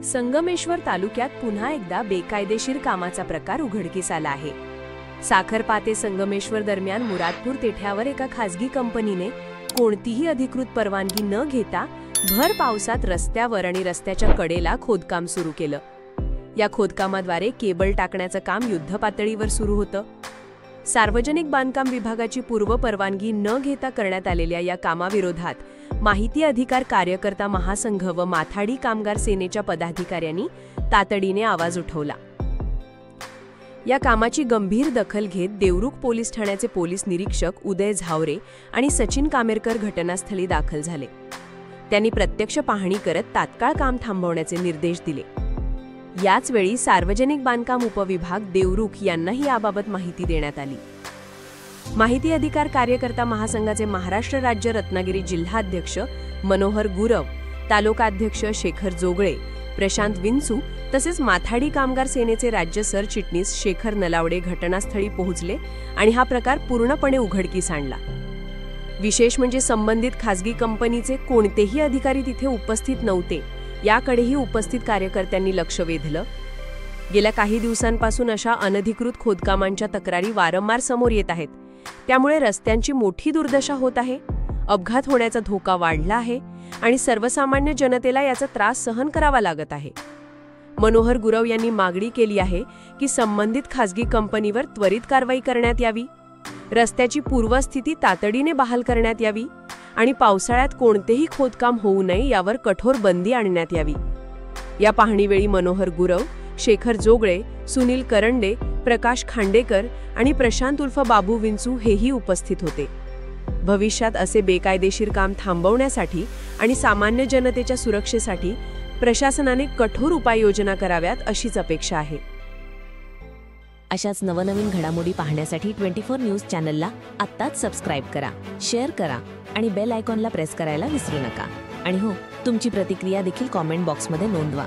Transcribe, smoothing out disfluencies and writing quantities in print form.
संगमेश्वर तालुक्यात पुन्हा एकदा बेकायदेशीर कामाचा प्रकार उघडकीस आला आहे। साखरपाते संगमेश्वर दरम्यान मुरादपूर तेठ्यावर एका खासगी कंपनीने कोणतीही अधिकृत परवानगी न घेता भर पावसात रस्त्यावर आणि रस्त्याच्या कडेला खोदकाम सुरू केलं। या खोदकामाद्वारे केबल टाकण्याचं काम युद्धपातळीवर सुरू होतं। सार्वजनिक बांधकाम विभागाची पूर्व परवानगी न घेता करण्यात आलेल्या या कामाविरोधात माहिती अधिकार कार्यकर्ता महासंघ व माथाडी कामगार सेनेच्या पदाधिकाऱ्यांनी तातडीने आवाज उठवला। या कामाची गंभीर दखल घेत देवरुख पोलीस ठाण्याचे पोलीस निरीक्षक उदय झावरे आणि सचिन कामेरकर घटनास्थळी दाखल झाले। त्यांनी प्रत्यक्ष पाहणी करत तात्काळ काम थांबवण्याचे निर्देश दिले। याच वेळी सार्वजनिक बांधकाम उपविभाग देवरुख यांनाही याबाबत माहिती देण्यात आली। माहिती अधिकार कार्यकर्ता महासंघाचे महाराष्ट्र राज्य रत्नागिरी जिल्हाध्यक्ष मनोहर गुरव, तालुकाध्यक्ष शेखर जोगळे, प्रशांत विंचू तसेच माथाडी कामगार सेनेचे राज्य सरचिटणीस शेखर नलावडे घटनास्थळी पोहोचले आणि हा प्रकार पूर्णपणे उघडकीस आणला। विशेष म्हणजे संबंधित खासगी कंपनीचे कोणतेही अधिकारी तिथे उपस्थित नव्हते, याकडेही उपस्थित कार्यकर्त्यांनी लक्ष वेधलं। गेल्या काही दिवसांपासून अशा अनधिकृत खोदकामांच्या तक्रारी वारंवार समोर येत आहेत, त्यामुळे रस्त्यांची मोठी दुर्दशा होत आहे, अपघात होण्याचा धोका वाढला आहे आणि सर्वसामान्य जनतेला याचा त्रास सहन करावा लागत आहे। मनोहर गुरव यांनी मागणी केली आहे की संबंधित खासगी कंपनीवर त्वरित कारवाई करण्यात यावी, रस्त्याची पूर्वस्थिती तातडीने बहाल करण्यात यावी आणि पावसाळ्यात कोणतेही खोदकाम होऊ नये यावर कठोर बंदी आणण्यात यावी। या पाहणीवेळी मनोहर गुरव, शेखर जोगळे, सुनील करंडे, प्रकाश खांडेकर आणि प्रशांत उर्फ बाबू विंचू हेही उपस्थित होते। भविष्यात असे बेकायदेशीर काम थांबवण्यासाठी आणि सामान्य जनतेच्या सुरक्षेसाठी प्रशासनाने कठोर उपाययोजना कराव्यात अशीच अपेक्षा आहे। अशाच नवनवीन घडामोडी पाहण्यासाठी 24 न्यूज चॅनलला आत्ताच सबस्क्राइब करा, शेअर करा आणि बेल आयकॉनला प्रेस करायला विसरू नका। आणि हो, तुमची प्रतिक्रिया देखील कमेंट बॉक्समध्ये नोंदवा।